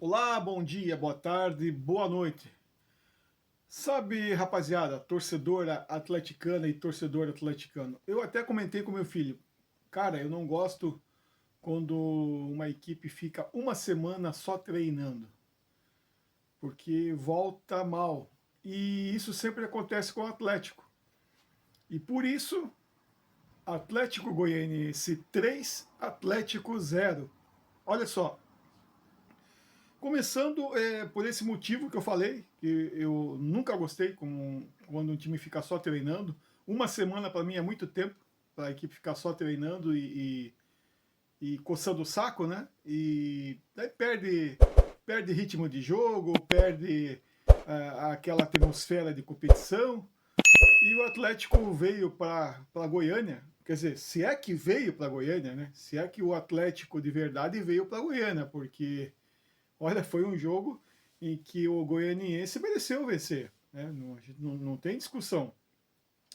Olá, bom dia, boa tarde, boa noite. Sabe, rapaziada, torcedora atleticana e torcedor atleticano, eu até comentei com meu filho, cara, eu não gosto quando uma equipe fica uma semana só treinando, porque volta mal. E isso sempre acontece com o Atlético. E por isso, Atlético Goianiense 3, Atlético 0. Olha só, começando por esse motivo que eu falei, que eu nunca gostei quando um time fica só treinando. Uma semana para mim é muito tempo para a equipe ficar só treinando e coçando o saco, né? E daí perde ritmo de jogo, perde aquela atmosfera de competição. E o Atlético veio para Goiânia, quer dizer, se é que veio para Goiânia, né? Se é que o Atlético de verdade veio para Goiânia, porque olha, foi um jogo em que o goianiense mereceu vencer, né? Não tem discussão.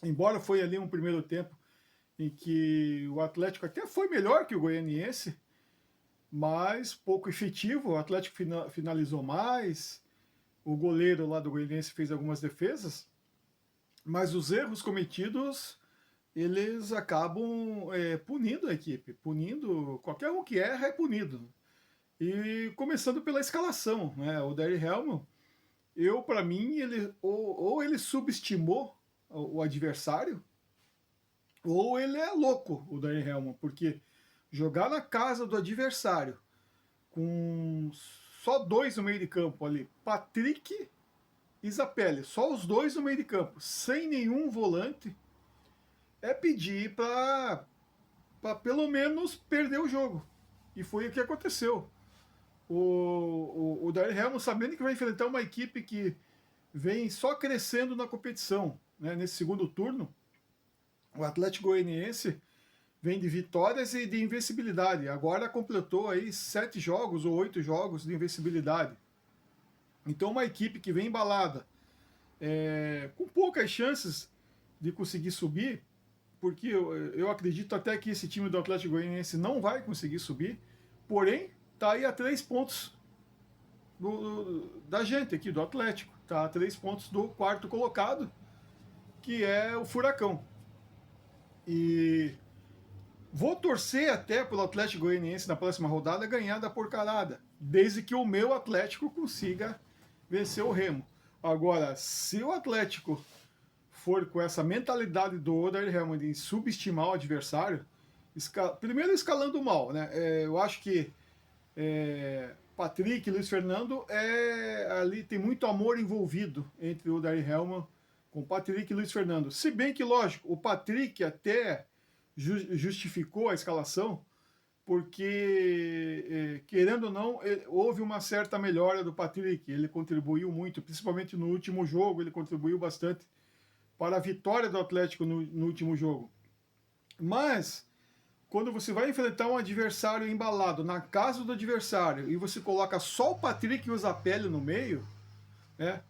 Embora foi ali um primeiro tempo em que o Atlético até foi melhor que o goianiense, mas pouco efetivo. O Atlético finalizou mais, o goleiro lá do goianiense fez algumas defesas, mas os erros cometidos eles acabam punindo a equipe, punindo qualquer um que erra é punido. E começando pela escalação, né? O Darry Helman, para mim, ele ou ele subestimou o adversário, ou ele é louco, o Darry Helman, porque jogar na casa do adversário com só dois no meio de campo ali, Patrick e Zapelli, só os dois no meio de campo, sem nenhum volante, é pedir para pelo menos perder o jogo. E foi o que aconteceu. O Darry Helman, sabendo que vai enfrentar uma equipe que vem só crescendo na competição, né? Nesse segundo turno, o Atlético Goianiense vem de vitórias e de invencibilidade. Agora completou aí 7 jogos ou 8 jogos de invencibilidade. Então uma equipe que vem embalada, com poucas chances de conseguir subir, porque eu acredito até que esse time do Atlético Goianiense não vai conseguir subir, porém está aí a 3 pontos da gente aqui, do Atlético. Está a 3 pontos do quarto colocado, que é o Furacão. E vou torcer até pelo Atlético Goianiense na próxima rodada ganhar da porcarada, desde que o meu Atlético consiga vencer o Remo. Agora, se o Atlético for com essa mentalidade do Oder Helmond em subestimar o adversário, primeiro escalando mal, né? Eu acho que Patrick e Luiz Fernando ali tem muito amor envolvido entre o Dari Helman com Patrick e Luiz Fernando. Se bem que, lógico, o Patrick até justificou a escalação, porque, querendo ou não, houve uma certa melhora do Patrick. Ele contribuiu muito, principalmente no último jogo, ele contribuiu bastante para a vitória do Atlético no último jogo. Mas quando você vai enfrentar um adversário embalado na casa do adversário e você coloca só o Patrick e o Zapelli no meio, né,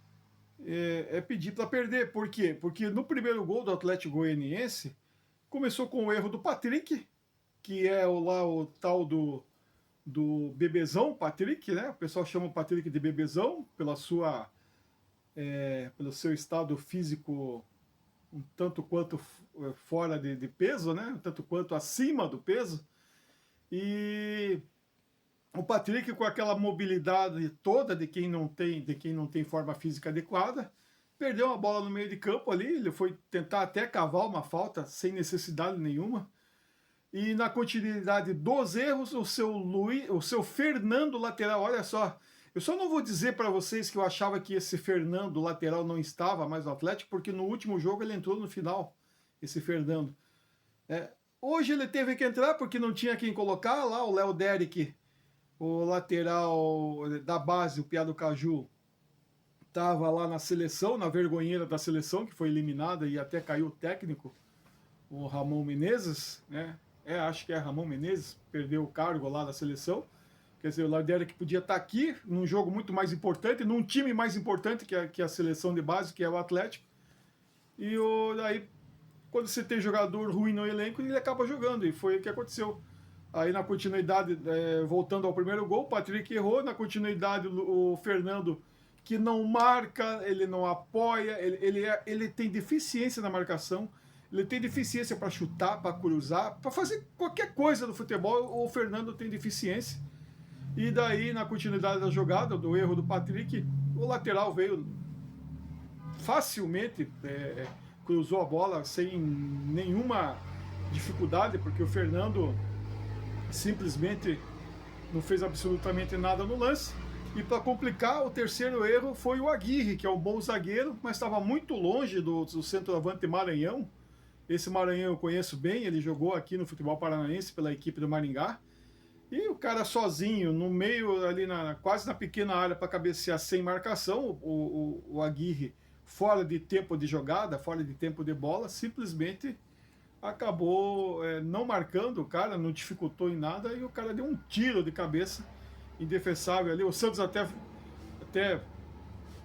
pedir para perder. Por quê? Porque no primeiro gol do Atlético Goianiense começou com o erro do Patrick, que é o tal do bebezão Patrick, né? O pessoal chama o Patrick de bebezão pelo seu estado físico um tanto quanto fora de peso, né? Um tanto quanto acima do peso. E o Patrick, com aquela mobilidade toda de quem não tem forma física adequada, perdeu uma bola no meio de campo ali, ele foi tentar até cavar uma falta sem necessidade nenhuma. E na continuidade dos erros, o seu Fernando lateral, olha só, eu só não vou dizer para vocês que eu achava que esse Fernando lateral não estava mais no Atlético, porque no último jogo ele entrou no final, esse Fernando. Hoje ele teve que entrar porque não tinha quem colocar lá, o Léo Derek, o lateral da base, o Piá do Caju, estava lá na seleção, na vergonheira da seleção, que foi eliminada e até caiu o técnico, o Ramon Menezes, né? Acho que é Ramon Menezes, perdeu o cargo lá da seleção. Quer dizer, o Lardera que podia estar aqui num jogo muito mais importante, num time mais importante que a seleção de base, que é o Atlético. E aí, quando você tem jogador ruim no elenco, ele acaba jogando, e foi o que aconteceu. Aí na continuidade, voltando ao primeiro gol, o Patrick errou. Na continuidade, o Fernando, que não marca, ele não apoia, ele tem deficiência na marcação, ele tem deficiência para chutar, para cruzar, para fazer qualquer coisa no futebol, o Fernando tem deficiência. E daí, na continuidade da jogada, do erro do Patrick, o lateral veio facilmente, cruzou a bola sem nenhuma dificuldade, porque o Fernando simplesmente não fez absolutamente nada no lance. E para complicar, o terceiro erro foi o Aguirre, que é um bom zagueiro, mas estava muito longe do centroavante Maranhão. Esse Maranhão eu conheço bem, ele jogou aqui no futebol paranaense pela equipe do Maringá. E o cara sozinho, no meio, ali quase na pequena área para cabecear sem marcação, o Aguirre, fora de tempo de jogada, fora de tempo de bola, simplesmente acabou não marcando o cara, não dificultou em nada, e o cara deu um tiro de cabeça indefensável ali. O Santos até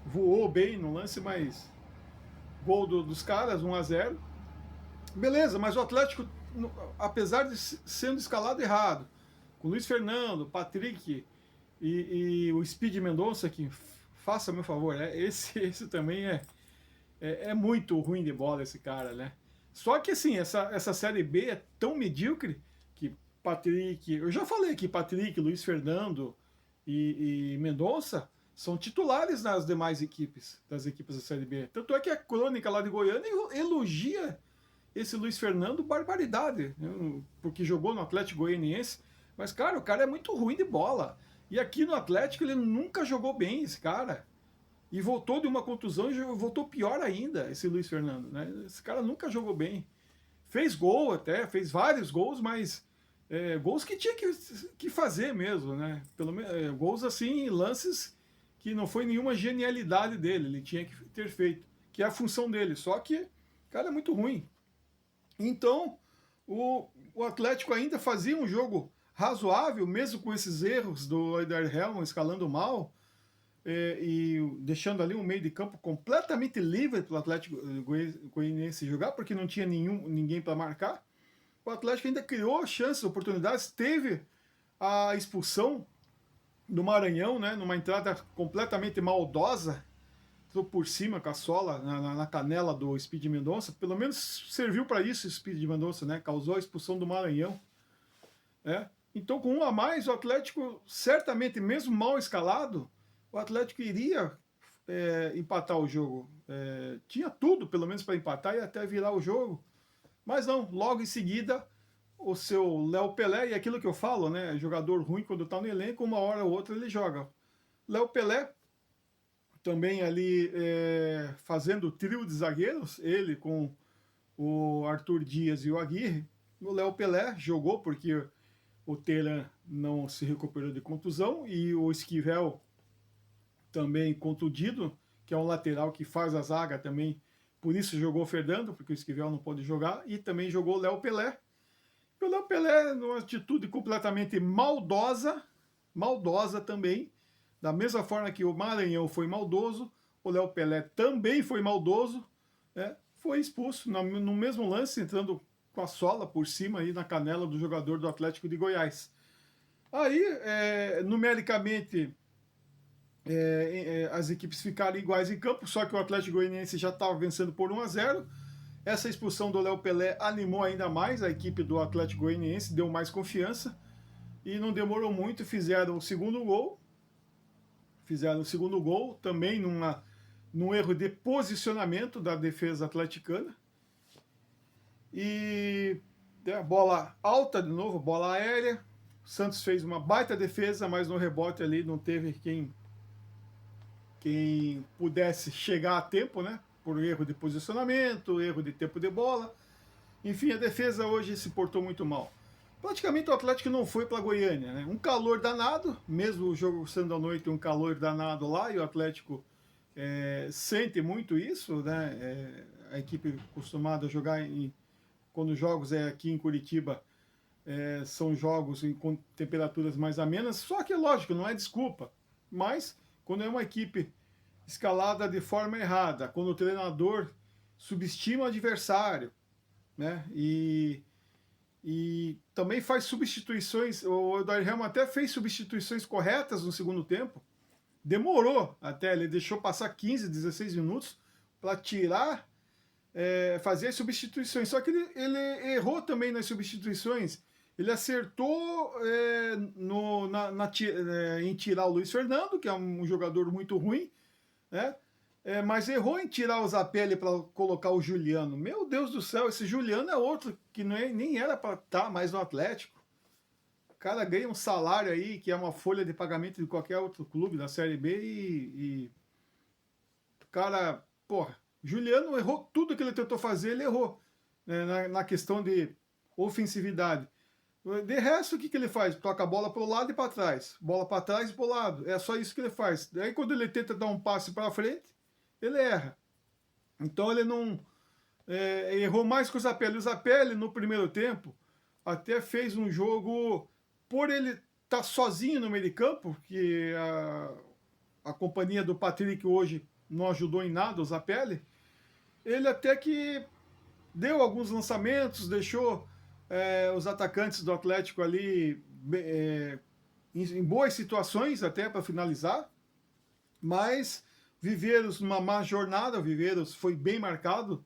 voou bem no lance, mas gol dos caras, 1-0. Beleza, mas o Atlético, apesar de sendo escalado errado, com Luiz Fernando, Patrick e o Speed Mendonça, que faça meu favor, esse também é muito ruim de bola, esse cara, né? Só que assim, essa Série B é tão medíocre que Patrick, eu já falei que Patrick, Luiz Fernando e Mendonça são titulares nas demais equipes, das equipes da Série B. Tanto é que a crônica lá de Goiânia elogia esse Luiz Fernando, barbaridade, porque jogou no Atlético Goianiense, mas, cara, o cara é muito ruim de bola. E aqui no Atlético ele nunca jogou bem, esse cara. E voltou de uma contusão e voltou pior ainda, esse Luiz Fernando, né? Esse cara nunca jogou bem. Fez gol até, fez vários gols, mas gols que tinha que fazer mesmo, né? Gols assim, lances que não foi nenhuma genialidade dele, ele tinha que ter feito, que é a função dele. Só que o cara é muito ruim. Então, o Atlético ainda fazia um jogo razoável, mesmo com esses erros do Eder Helman escalando mal, e deixando ali um meio de campo completamente livre para o Atlético Goianiense jogar, porque não tinha ninguém para marcar. O Atlético ainda criou chances, oportunidades, teve a expulsão do Maranhão, né, numa entrada completamente maldosa, por cima com a sola na canela do Speed Mendonça. Pelo menos serviu para isso o Speed Mendonça, né? Causou a expulsão do Maranhão. Então, com um a mais, o Atlético, certamente, mesmo mal escalado, o Atlético iria empatar o jogo. Tinha tudo, pelo menos, para empatar e até virar o jogo. Mas não, logo em seguida, o seu Léo Pelé, e aquilo que eu falo, né? Jogador ruim quando está no elenco, uma hora ou outra ele joga. Léo Pelé, também ali fazendo o trio de zagueiros, ele com o Arthur Dias e o Aguirre. O Léo Pelé jogou porque o Teran não se recuperou de contusão e o Esquivel também contundido, que é um lateral que faz a zaga também, por isso jogou o Fernando, porque o Esquivel não pode jogar, e também jogou o Léo Pelé. E o Léo Pelé, numa atitude completamente maldosa também, da mesma forma que o Maranhão foi maldoso, o Léo Pelé também foi maldoso, foi expulso no mesmo lance, entrando com a sola por cima aí na canela do jogador do Atlético de Goiás. Aí, numericamente, as equipes ficaram iguais em campo, só que o Atlético Goianiense já estava vencendo por 1-0. Essa expulsão do Léo Pelé animou ainda mais a equipe do Atlético Goianiense, deu mais confiança, e não demorou muito, fizeram o segundo gol, também num erro de posicionamento da defesa atleticana. E a bola alta de novo, bola aérea. O Santos fez uma baita defesa, mas no rebote ali não teve quem pudesse chegar a tempo, né? Por erro de posicionamento, erro de tempo de bola. Enfim, a defesa hoje se portou muito mal. Praticamente o Atlético não foi para Goiânia, né? Um calor danado, mesmo o jogo sendo à noite, um calor danado lá, e o Atlético sente muito isso, né? A equipe acostumada a jogar quando os jogos aqui em Curitiba são jogos com temperaturas mais amenas, só que lógico, não é desculpa, mas quando é uma equipe escalada de forma errada, quando o treinador subestima o adversário, né? E e também faz substituições. O Odair Helman até fez substituições corretas no segundo tempo. Demorou até, ele deixou passar 15, 16 minutos para tirar, fazer as substituições. Só que ele errou também nas substituições. Ele acertou em tirar o Luiz Fernando, que é um jogador muito ruim, né? Mas errou em tirar o Zapelli para colocar o Juliano. Meu Deus do céu, esse Juliano é outro que nem era para estar mais no Atlético. O cara ganha um salário aí, que é uma folha de pagamento de qualquer outro clube da Série B e o cara, porra, Juliano errou tudo que ele tentou fazer, ele errou, né, na questão de ofensividade. De resto, o que ele faz? Toca a bola para o lado e para trás. Bola para trás e para o lado. É só isso que ele faz. Daí, quando ele tenta dar um passe para frente, ele erra. Então, ele não errou mais que o Zapelli. O Zapelli, no primeiro tempo, até fez um jogo, por ele estar sozinho no meio de campo, que a companhia do Patrick hoje não ajudou em nada o Zapelli, ele até que deu alguns lançamentos, deixou os atacantes do Atlético ali em boas situações até para finalizar, mas Viveiros numa má jornada, o Viveiros foi bem marcado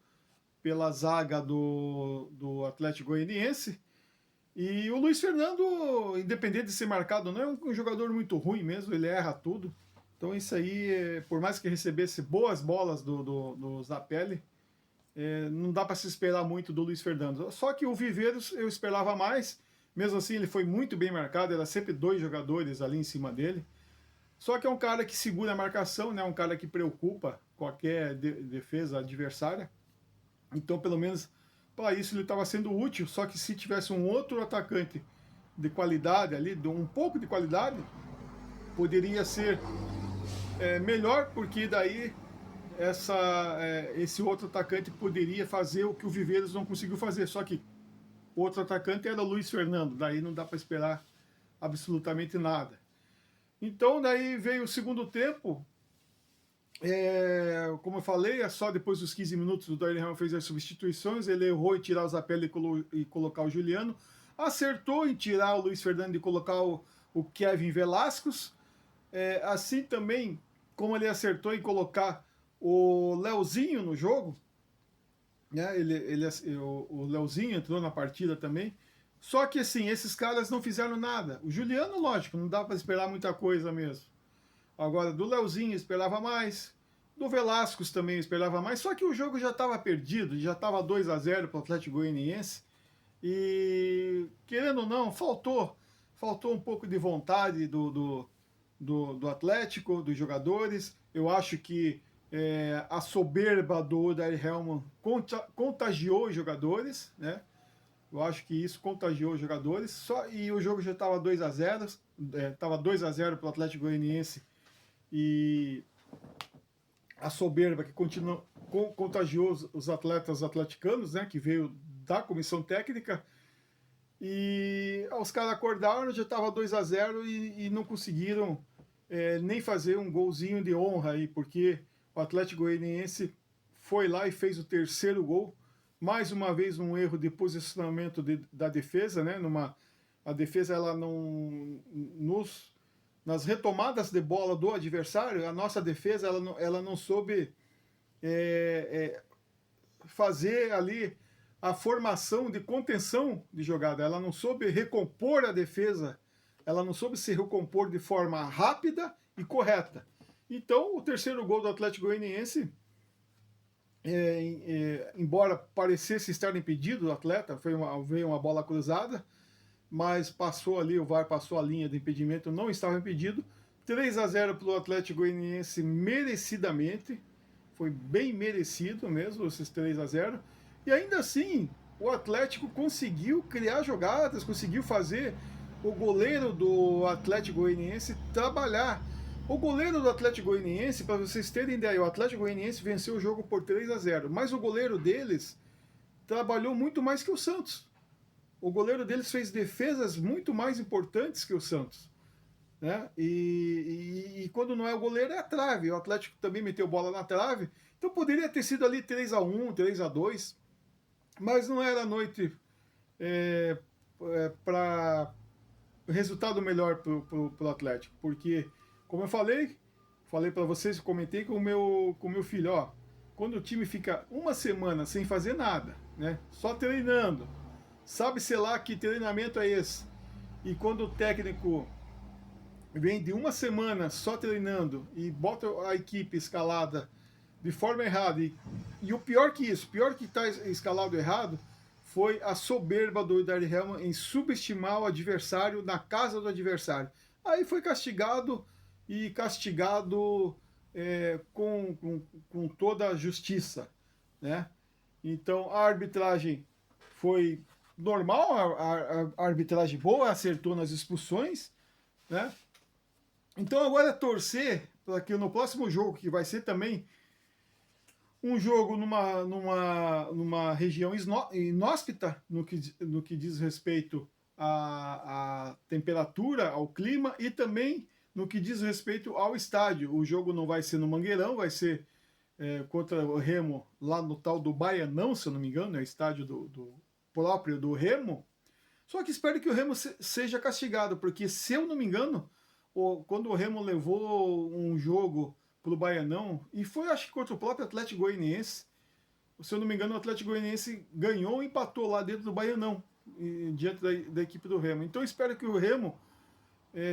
pela zaga do Atlético Goianiense, e o Luiz Fernando, independente de ser marcado, não é um jogador muito ruim mesmo, ele erra tudo, então isso aí, por mais que recebesse boas bolas do Zapelli, não dá para se esperar muito do Luiz Fernando. Só que o Viveiros eu esperava mais. Mesmo assim, ele foi muito bem marcado. Era sempre 2 jogadores ali em cima dele. Só que é um cara que segura a marcação, né? Um cara que preocupa qualquer defesa adversária. Então, pelo menos para isso ele estava sendo útil. Só que se tivesse um outro atacante de qualidade ali, de um pouco de qualidade, poderia ser melhor, porque daí esse outro atacante poderia fazer o que o Viveiros não conseguiu fazer. Só que o outro atacante era o Luiz Fernando, daí não dá para esperar absolutamente nada. Então daí veio o segundo tempo, como eu falei, é só depois dos 15 minutos o Odair Helman fez as substituições, ele errou em tirar o Zapelli e colocar o Juliano, acertou em tirar o Luiz Fernando e colocar o Kevin Velasquez, assim também como ele acertou em colocar o Leozinho no jogo, né? O Leozinho entrou na partida também. Só que assim, esses caras não fizeram nada. O Juliano, lógico, não dá para esperar muita coisa mesmo. Agora, do Leozinho esperava mais. Do Velasquez também esperava mais. Só que o jogo já estava perdido, já estava 2-0 para o Atlético Goianiense. E, querendo ou não, faltou um pouco de vontade do Atlético, dos jogadores. Eu acho que a soberba do Odair Helman contagiou os jogadores, né? Eu acho que isso contagiou os jogadores. E o jogo já estava 2-0, estava 2-0 para o Atlético Goianiense, e a soberba que contagiou os atletas atleticanos, né? Que veio da comissão técnica. E os caras acordaram, já estava 2-0 e não conseguiram nem fazer um golzinho de honra aí, porque o Atlético Goianiense foi lá e fez o terceiro gol. Mais uma vez um erro de posicionamento da defesa, né? A defesa, ela não, nas retomadas de bola do adversário, a nossa defesa ela não soube fazer ali a formação de contenção de jogada. Ela não soube recompor a defesa, ela não soube se recompor de forma rápida e correta. Então, o terceiro gol do Atlético Goianiense, embora parecesse estar impedido o atleta, veio uma bola cruzada, mas passou ali, o VAR passou a linha de impedimento, não estava impedido. 3-0 para o Atlético Goianiense merecidamente, foi bem merecido mesmo esses 3-0. E ainda assim, o Atlético conseguiu criar jogadas, conseguiu fazer o goleiro do Atlético Goianiense trabalhar. O goleiro do Atlético Goianiense, para vocês terem ideia, o Atlético Goianiense venceu o jogo por 3-0, mas o goleiro deles trabalhou muito mais que o Santos. O goleiro deles fez defesas muito mais importantes que o Santos, né? E quando não é o goleiro, é a trave. O Atlético também meteu bola na trave, então poderia ter sido ali 3-1, 3-2, mas não era noite para resultado melhor para o Atlético, porque, como eu falei para vocês, comentei com o meu filho, ó, quando o time fica uma semana sem fazer nada, né, só treinando, sabe-se lá que treinamento é esse, e quando o técnico vem de uma semana só treinando e bota a equipe escalada de forma errada, e o pior que isso, pior que está escalado errado, foi a soberba do Darry Hellman em subestimar o adversário na casa do adversário. Aí foi castigado e castigado com toda a justiça, né? Então a arbitragem foi normal, a arbitragem boa, acertou nas expulsões, né? Então agora é torcer para que no próximo jogo, que vai ser também um jogo numa região inóspita, no que diz respeito à temperatura, ao clima, e também no que diz respeito ao estádio. O jogo não vai ser no Mangueirão, vai ser contra o Remo lá no tal do Baianão, se eu não me engano, é o estádio do próprio do Remo. Só que espero que o Remo seja castigado, porque se eu não me engano, quando o Remo levou um jogo pelo Baianão, e foi acho que contra o próprio Atlético Goianiense, se eu não me engano, o Atlético Goianiense ganhou ou empatou lá dentro do Baianão, diante da equipe do Remo. Então espero que o Remo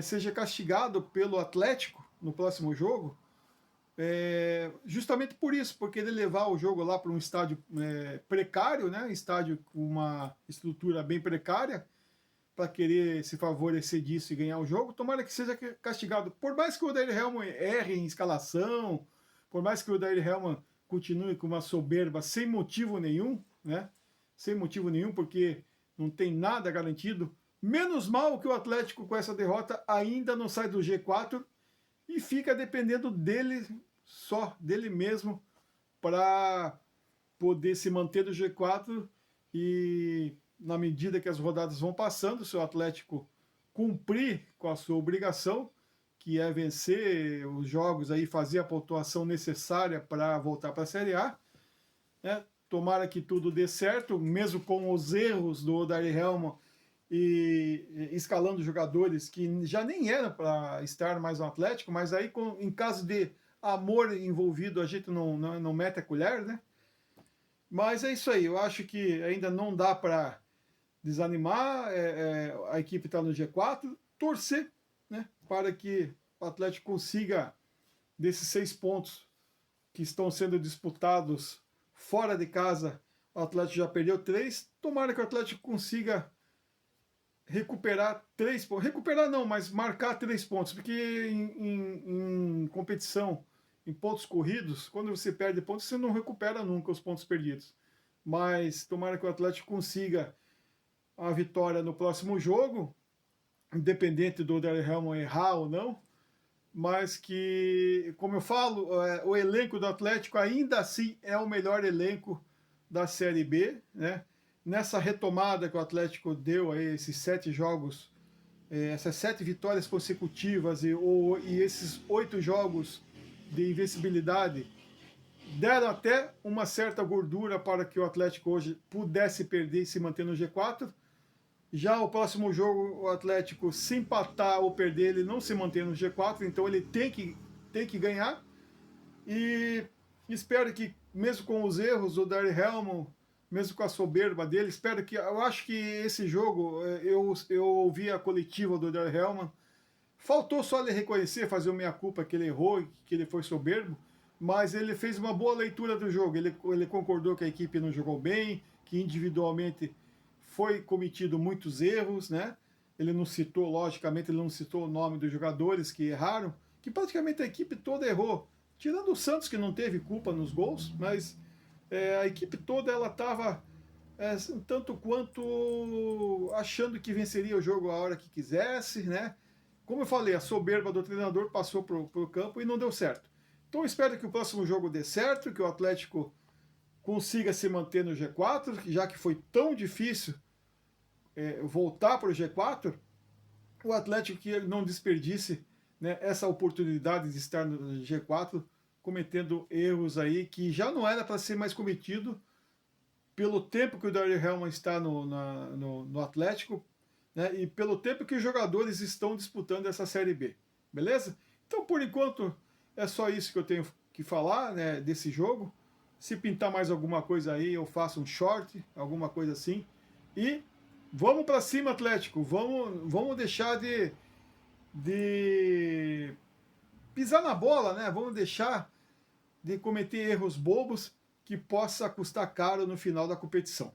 seja castigado pelo Atlético no próximo jogo, justamente por isso, porque ele levar o jogo lá para um estádio precário, né? Estádio com uma estrutura bem precária, para querer se favorecer disso e ganhar o jogo, tomara que seja castigado. Por mais que o Odair Hellman erre em escalação, por mais que o Odair Hellman continue com uma soberba sem motivo nenhum, né? Sem motivo nenhum, porque não tem nada garantido. Menos mal que o Atlético, com essa derrota, ainda não sai do G4 e fica dependendo dele, só dele mesmo, para poder se manter no G4 e, na medida que as rodadas vão passando, se o Atlético cumprir com a sua obrigação, que é vencer os jogos aí, fazer a pontuação necessária para voltar para a Série A, né? Tomara que tudo dê certo, mesmo com os erros do Odair Hellman e escalando jogadores que já nem eram para estar mais no Atlético, mas aí em caso de amor envolvido, a gente não mete a colher, né? Mas é isso aí, eu acho que ainda não dá para desanimar, a equipe está no G4, torcer, né, para que o Atlético consiga, desses 6 pontos que estão sendo disputados fora de casa, o Atlético já perdeu 3, tomara que o Atlético consiga recuperar 3 pontos, recuperar não, mas marcar 3 pontos, porque em competição, em pontos corridos, quando você perde pontos, você não recupera nunca os pontos perdidos. Mas tomara que o Atlético consiga a vitória no próximo jogo, independente do Odair Hellman errar ou não, mas que, como eu falo, o elenco do Atlético ainda assim é o melhor elenco da Série B, né? Nessa retomada que o Atlético deu aí, esses 7 jogos, essas 7 vitórias consecutivas e esses 8 jogos de invencibilidade, deram até uma certa gordura para que o Atlético hoje pudesse perder e se manter no G4. Já o próximo jogo, o Atlético, se empatar ou perder, ele não se mantém no G4, então ele tem que ganhar. E espero que, mesmo com os erros do Darry Hellman, mesmo com a soberba dele, eu acho que esse jogo, eu ouvi a coletiva do Darry Hellman, faltou só ele reconhecer, fazer o meia-culpa que ele errou, que ele foi soberbo, mas ele fez uma boa leitura do jogo. Ele concordou que a equipe não jogou bem, que individualmente foi cometido muitos erros, né? Ele não citou, logicamente, ele não citou o nome dos jogadores que erraram, que praticamente a equipe toda errou, tirando o Santos, que não teve culpa nos gols, mas a equipe toda ela estava tanto quanto achando que venceria o jogo a hora que quisesse, né? Como eu falei, a soberba do treinador passou para o campo e não deu certo. Então espero que o próximo jogo dê certo, que o Atlético consiga se manter no G4, já que foi tão difícil voltar para o G4, o Atlético que não desperdice, né, essa oportunidade de estar no G4, cometendo erros aí que já não era para ser mais cometido pelo tempo que o Daryl Hellman está no Atlético, né, e pelo tempo que os jogadores estão disputando essa Série B. Beleza? Então, por enquanto, é só isso que eu tenho que falar, né, desse jogo. Se pintar mais alguma coisa aí, eu faço um short, alguma coisa assim. E vamos para cima, Atlético. Vamos deixar de pisar na bola, né? Vamos deixar de cometer erros bobos que possa custar caro no final da competição.